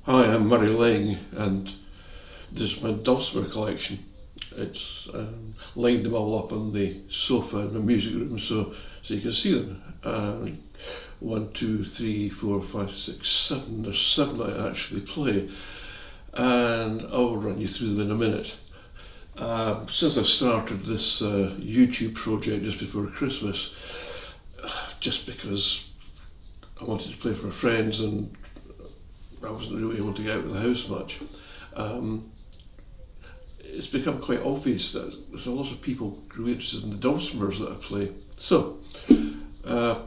Hi, I'm Murray Laing, and this is my Dulcimer collection. It's lined them all up on the sofa in my music room so you can see them. 1, 2, 3, 4, 5, 6, 7. There's 7 I actually play, and I'll run you through them in a minute. Since I started this YouTube project just before Christmas, just because I wanted to play for my friends and I wasn't really able to get out of the house much, it's become quite obvious that there's a lot of people really interested in the dulcimers that I play. So I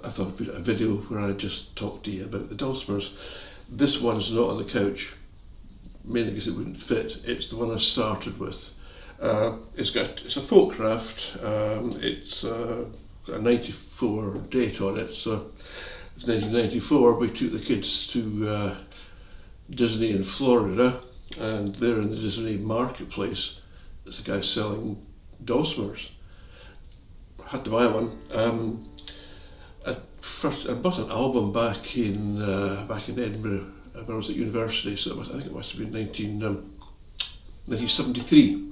thought I'd put out a video where I just talk to you about the dulcimers. This one's not on the couch, mainly because it wouldn't fit. It's the one I started with. It's a Folkcraft. It's got a 94 date on it, so it's 1994. We took the kids to Disney in Florida, and there in the Disney marketplace there's a guy selling dulcimers. I had to buy one. I bought an album back in Edinburgh when I was at university, so I think it must have been 1973.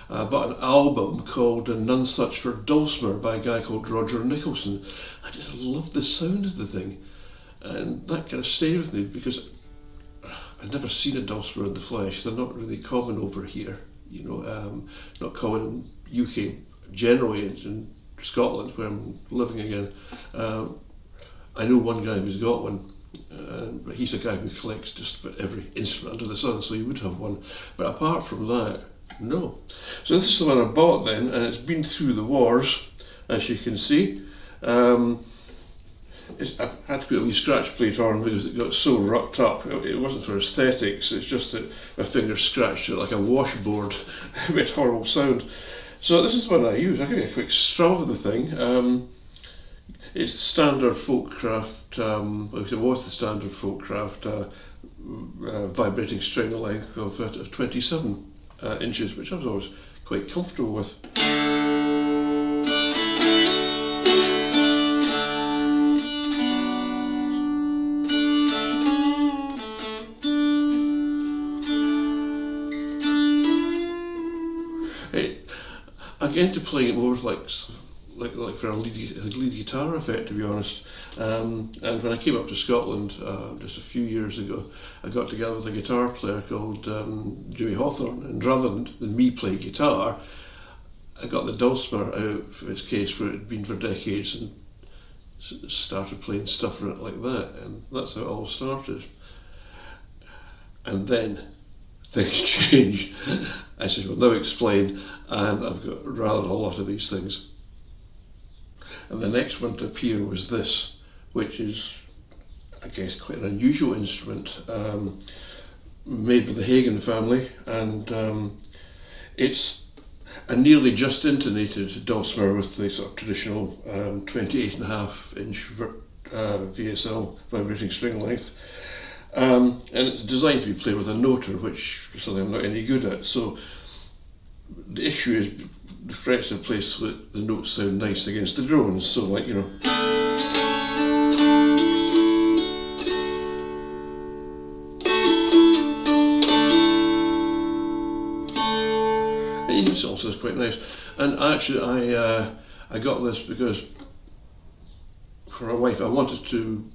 I bought an album called None Such for Dulcimer by a guy called Roger Nicholson. I just loved the sound of the thing, and that kind of stayed with me because I'd never seen a dulcimer in the flesh. They're not really common over here, not common in UK generally. In Scotland, where I'm living again. I know one guy who's got one. He's a guy who collects just about every instrument under the sun, so he would have one. But apart from that, no. So this is the one I bought then, and it's been through the wars, as you can see. I had to put a wee scratch plate on because it got so rucked up. It wasn't for aesthetics, it's just that my finger scratched it like a washboard. It made a horrible sound. So this is the one I use. I'll give you a quick strum of the thing. It's the standard Folkcraft, it was the standard Folkcraft vibrating string length of 27 inches, which I was always quite comfortable with. I get into playing it more like for a lead guitar effect, to be honest. And when I came up to Scotland just a few years ago, I got together with a guitar player called Jimmy Hawthorne, and rather than me play guitar, I got the dulcimer out for its case where it had been for decades and started playing stuff on it like that, and that's how it all started. And then things changed. I said, well, now explain, and I've got rather a lot of these things. And the next one to appear was this, which is, I guess, quite an unusual instrument, made with the Hagen Family, and it's a nearly just intonated dulcimer with the sort of traditional 28.5 inch VSL vibrating string length. And it's designed to be played with a noter, which is something I'm not any good at. So the issue is the frets are placed so that the notes sound nice against the drones. So, like, it also is quite nice. And actually, I got this because for my wife, I wanted to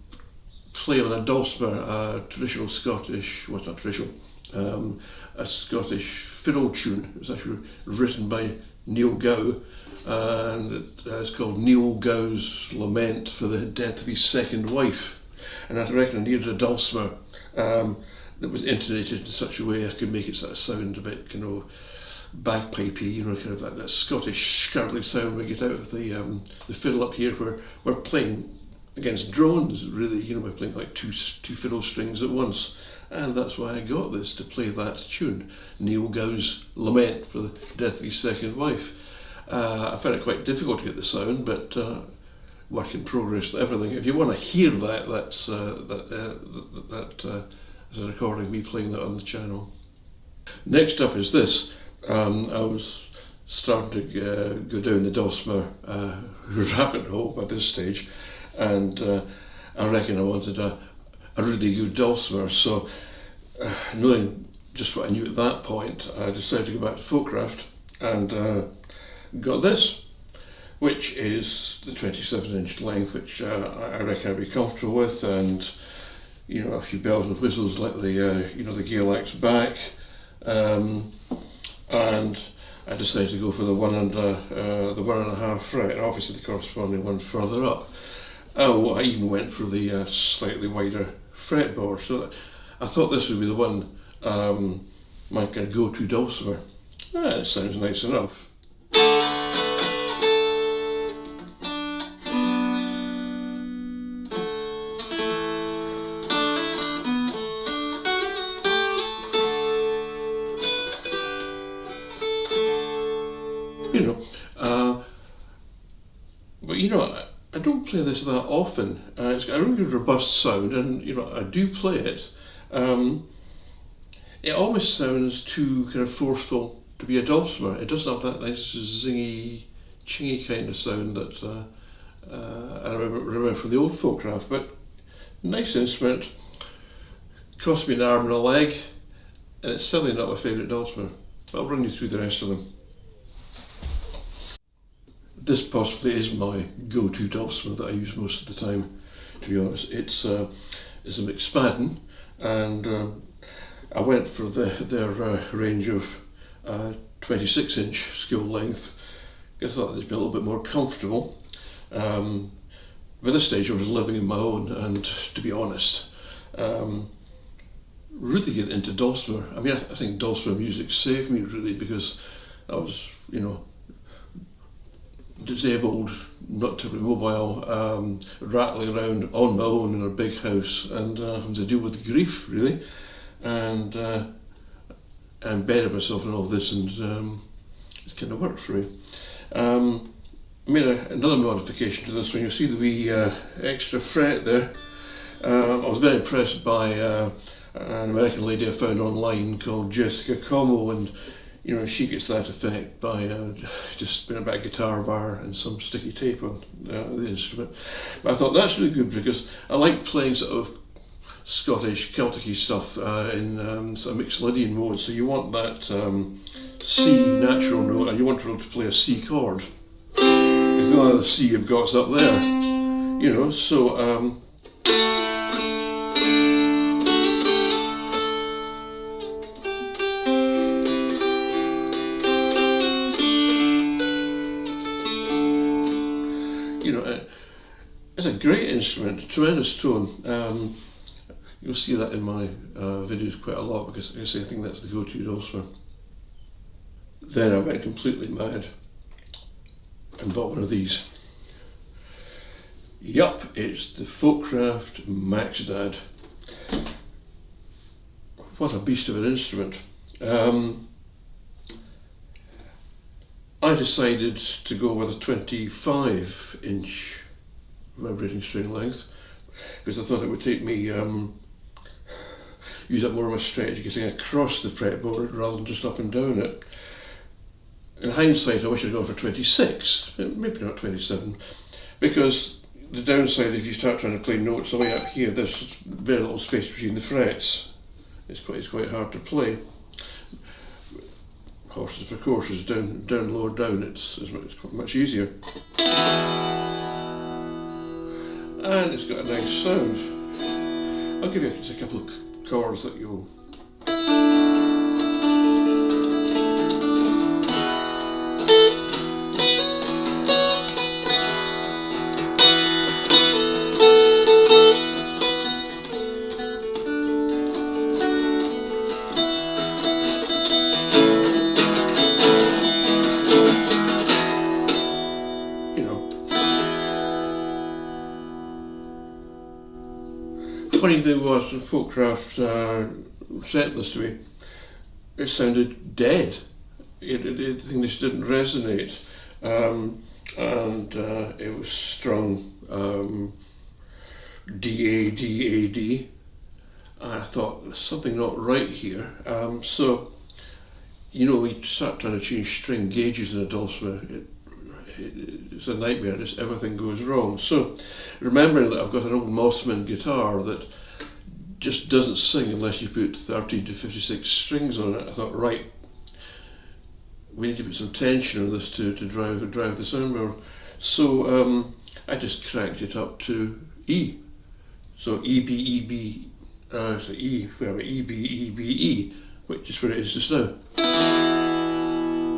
play on a dulcimer, traditional Scottish, well, not traditional, a Scottish fiddle tune. It was actually written by Neil Gow, and it's called Neil Gow's Lament for the Death of His Second Wife. And I reckon I needed a dulcimer that was intonated in such a way I could make it sort of sound a bit, bagpipey, kind of that Scottish skirtly sound we get out of the fiddle up here, where we're playing against drones, really. We're playing like two fiddle strings at once, and that's why I got this, to play that tune, Neil Gow's Lament for the Death of His Second Wife. I found it quite difficult to get the sound, but work in progress, everything. If you want to hear that, that's a recording of me playing that on the channel. Next up is this. I was starting to go down the dulcimer rabbit hole by this stage, and I reckon I wanted a a really good dulcimer. So knowing just what I knew at that point, I decided to go back to Folkcraft and got this, which is the 27-inch length, which I reckon I'd be comfortable with, and a few bells and whistles like the the Galax back, and I decided to go for the 1.5 fret, and obviously the corresponding one further up. Oh, I even went for the slightly wider fretboard, so I thought this would be the one, my kind of go-to dulcimer. It sounds nice enough. But I don't play this that often. It's got a really robust sound, and I do play it. It almost sounds too kind of forceful to be a dulcimer. It doesn't have that nice zingy, chingy kind of sound that I remember from the old Folkcraft. But nice instrument. Cost me an arm and a leg, and it's certainly not my favourite dulcimer. I'll run you through the rest of them. This possibly is my go-to dulcimer that I use most of the time, to be honest. It's a McSpadden, and I went for their range of 26-inch scale length. I thought it'd be a little bit more comfortable. By this stage I was living in my own, and to be honest, really getting into dulcimer. I mean, I think dulcimer music saved me really, because I was, disabled, not terribly mobile, rattling around on my own in a big house, and having to deal with grief really, and I embedded myself in all this, and it's kind of worked for me. I made another modification to this one. You see the wee extra fret there. I was very impressed by an American lady I found online called Jessica Como, and she gets that effect by just putting a bit of guitar bar and some sticky tape on the instrument. But I thought that's really good, because I like playing sort of Scottish, Celtic-y stuff in sort of Mixolydian mode. So you want that C natural note, and you want to be able to play a C chord. Because the only other C you've got is up there, so. It's a great instrument, tremendous tone. You'll see that in my videos quite a lot, because I think that's the go-to dulcimer. Then I went completely mad and bought one of these. Yup, it's the Folkcraft McSpadden. What a beast of an instrument. I decided to go with a 25-inch vibrating string length, because I thought it would take me use up more of my stretch getting across the fretboard rather than just up and down it. In hindsight, I wish I'd gone for 26, maybe not 27, because the downside, if you start trying to play notes away up here, there's very little space between the frets. It's quite hard to play. Horses for courses, down, lower, down, it's much easier. And it's got a nice sound. I'll give you just a couple of chords that you'll... Funny thing was, when Folkcraft sent this to me, it sounded dead. The thing just didn't resonate, and it was strung D A D A D. I thought there's something not right here. So, we start trying to change string gauges in a dulcimer. It's a nightmare, just everything goes wrong. So, remembering that I've got an old Mossman guitar that just doesn't sing unless you put 13 to 56 strings on it. I thought, right, we need to put some tension on this to drive the soundboard. So I just cranked it up to E. So E, B, E, B, so E, E, B, E, B, E, which is where it is just now.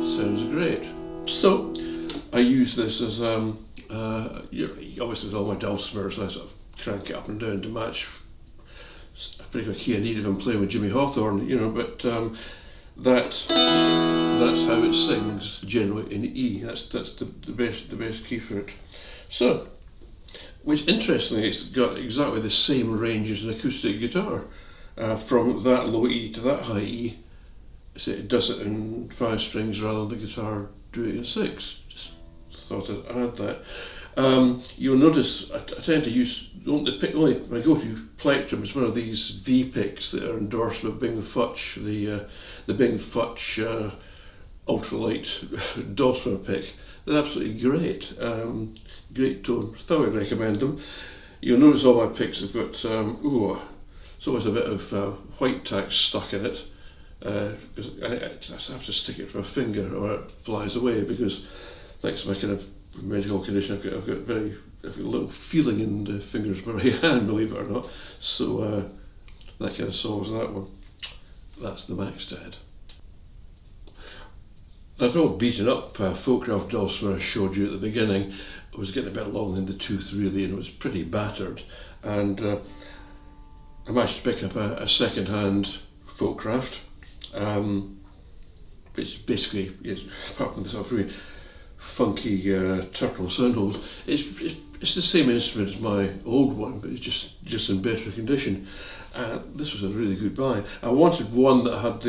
Sounds great. So I use this as, obviously with all my dulcimers, I sort of crank it up and down to match a particular key I need if I'm playing with Jimmy Hawthorne, but that's how it sings generally in E. That's the best key for it. So, which interestingly, it's got exactly the same range as an acoustic guitar, from that low E to that high E. So it does it in 5 strings rather than the guitar do it in 6. Just thought I'd add that. You'll notice I tend to use only my go-to plectrum is one of these V picks that are endorsed by Bing Futch, the Bing Futch ultralight dulcimer pick. They're absolutely great. Great tone. Thoroughly recommend them. You'll notice all my picks have got it's always a bit of white tack stuck in it. Because I have to stick it to my finger or it flies away, because thanks to my kind of medical condition I've got a little feeling in the fingers of my right hand, believe it or not. So that kind of solves that one. That's the McSpadden. That old beaten up Folkcraft dulcimer I showed you at the beginning, it was getting a bit long in the tooth really, and it was pretty battered, and I managed to pick up a second-hand Folkcraft, which basically, apart from the sort of really funky turtle sound holes, it's the same instrument as my old one, but it's just in better condition. This was a really good buy. I wanted one that had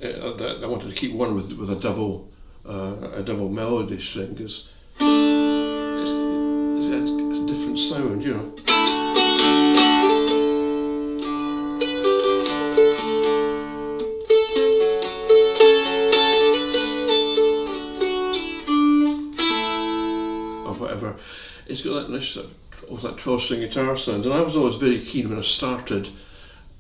I wanted to keep one with a double melody string, because it's a different sound, or whatever. It's got that nice sort of 12-string guitar sound, and I was always very keen when I started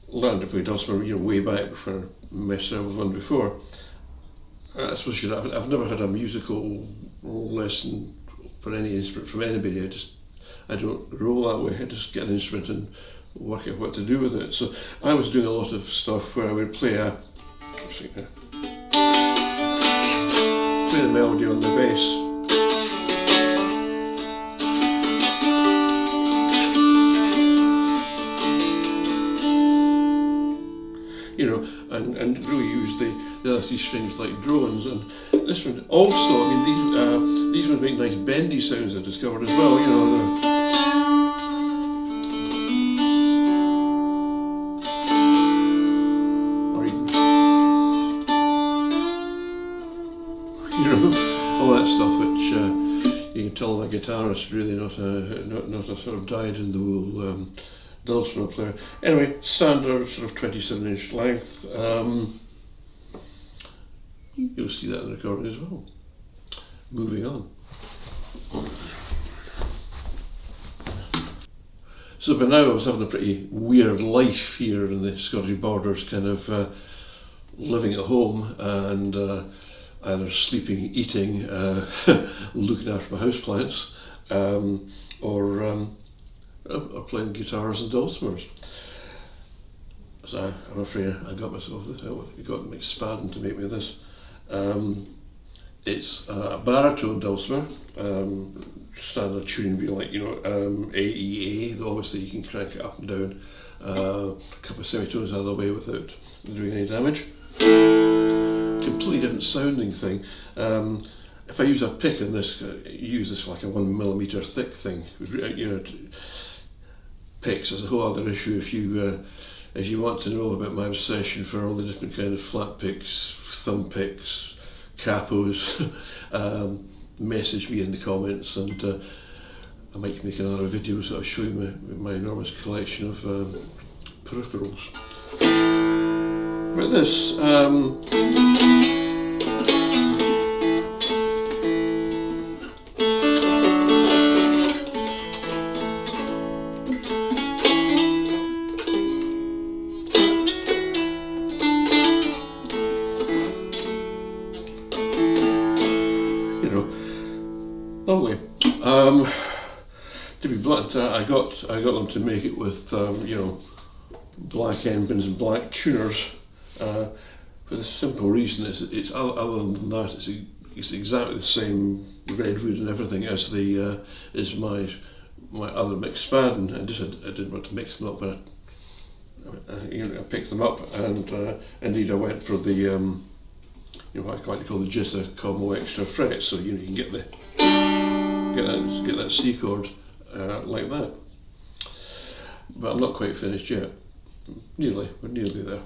learning to play dulcimer, way back before I messed around with one before. I suppose I've never had a musical lesson for any instrument from anybody. I don't roll that way. I just get an instrument and work out what to do with it. So I was doing a lot of stuff where I would play the melody on the bass. And really use the other 3 strings like drones. And this one also, these ones make nice bendy sounds I discovered as well, all that stuff which you can tell a guitarist really not a sort of dyed-in-the-wool dulcimer player. Anyway, standard sort of 27-inch length. You'll see that in the recording as well. Moving on. So by now I was having a pretty weird life here in the Scottish borders, kind of living at home and either sleeping, eating, looking after my houseplants, or playing guitars and dulcimers. So I'm afraid I got myself this. I got McSpadden to make me this. It's a baritone dulcimer, standard tuning being like A, E, A, though obviously you can crank it up and down, a couple of semitones out of the way without doing any damage. Completely different sounding thing. If I use a pick on this, use this like a 1mm thick thing, picks is a whole other issue. If you want to know about my obsession for all the different kind of flat picks, thumb picks, capos, message me in the comments, and I might make another video so I'll show you my enormous collection of peripherals. But this, Lovely. To be blunt, I got them to make it with black end pins and black tuners, for the simple reason it's other than that it's exactly the same redwood and everything as the is my other McSpadden, and just I didn't want to mix them up, but I picked them up, and indeed I went for the what I like to call the Jizza Combo Extra Fret, so you can get that C chord like that. But I'm not quite finished yet. We're nearly there.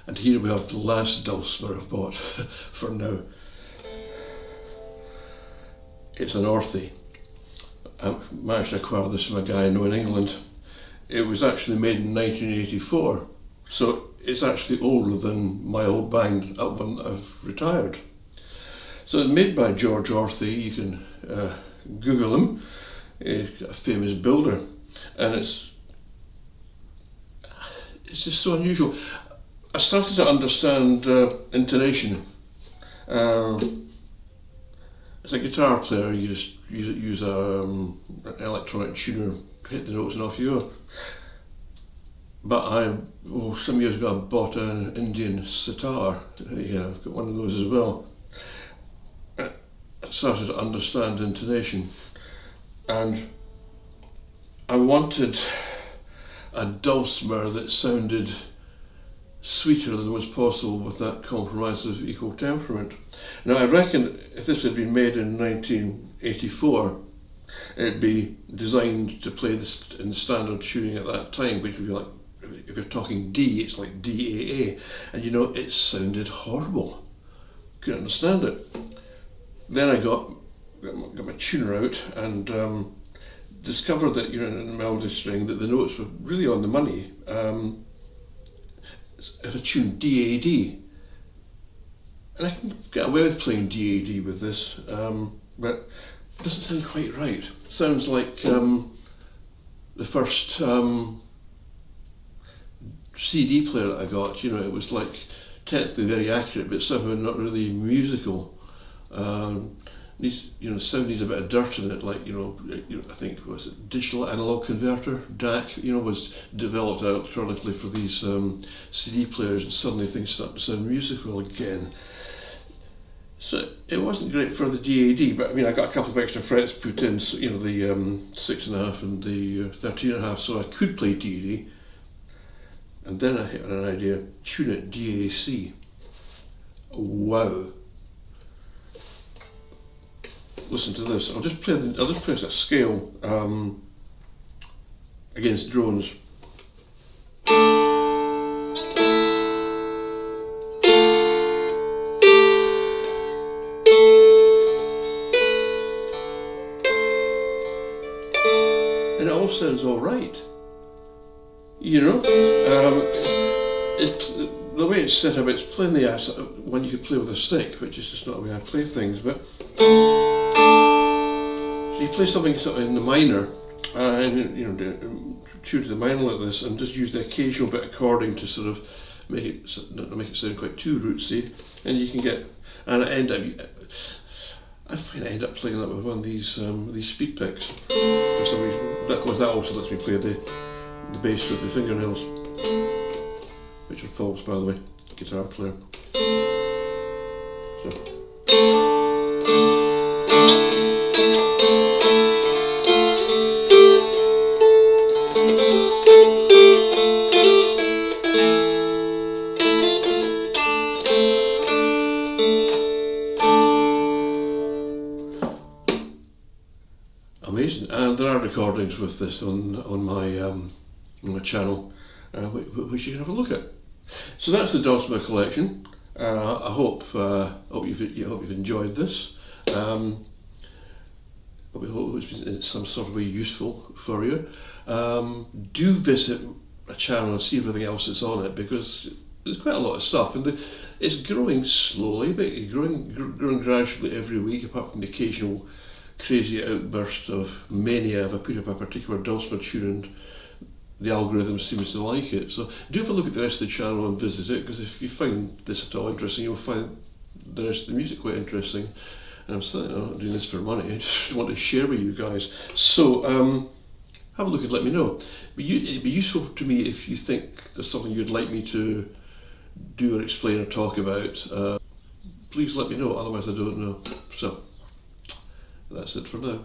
And here we have the last dulcimer I've bought for now. It's an Orthey. I managed to acquire this from a guy I know in England. It was actually made in 1984, so it's actually older than my old band up when I've retired. So it's made by George Orthey. You can Google him. He's a famous builder, and it's just so unusual. I started to understand intonation. As a guitar player, you just use an electronic tuner, hit the notes and off you go. But some years ago I bought an Indian sitar. Yeah, I've got one of those as well. I started to understand intonation, and I wanted a dulcimer that sounded sweeter than was possible with that compromise of equal temperament. Now I reckon if this had been made in 1984, it'd be designed to play this in standard tuning at that time, which would be like, if you're talking D, it's like DAA, and it sounded horrible. Couldn't understand it. Then I got my tuner out and discovered that in the melody string that the notes were really on the money. If I tune DAD, and I can get away with playing DAD with this, but it doesn't sound quite right. It sounds like the first CD player that I got. It was like technically very accurate, but somehow not really musical. Sound needs a bit of dirt in it, like I think was it digital analog converter DAC. Was developed electronically for these CD players, and suddenly things start to sound musical again. So it wasn't great for the DAD, but I got a couple of extra frets put in, so, the 6.5 and the 13.5, so I could play DAD. And then I hit an idea: tune it DAC. Wow. Listen to this. I'll just play a scale against drones. And it all sounds all right. The way it's set up, it's playing the one you could play with a stick, which is just not the way I play things. But so you play something sort of in the minor, and tune to the minor like this, and just use the occasional bit of chording to sort of make it sound quite too rootsy, and you can get. And I find I end up playing that with one of these speed picks for some reason. That also lets me play the bass with my fingernails, which are false, by the way, guitar player. So. Amazing, and there are recordings with this on my channel, which you can have a look at. So that's the Dulcimer Collection. I hope you've enjoyed this. I hope it's been in some sort of way useful for you. Do visit my channel and see everything else that's on it, because there's quite a lot of stuff, and it's growing slowly, but it's growing gradually every week, apart from the occasional crazy outburst of mania if I put up a particular dulcimer tune and the algorithm seems to like it. So do have a look at the rest of the channel and visit it, because if you find this at all interesting, you'll find the rest of the music quite interesting. And I'm saying, I'm not doing this for money, I just want to share with you guys. So have a look and let me know. It'd be useful to me if you think there's something you'd like me to do or explain or talk about. Please let me know, otherwise I don't know. So that's it for now.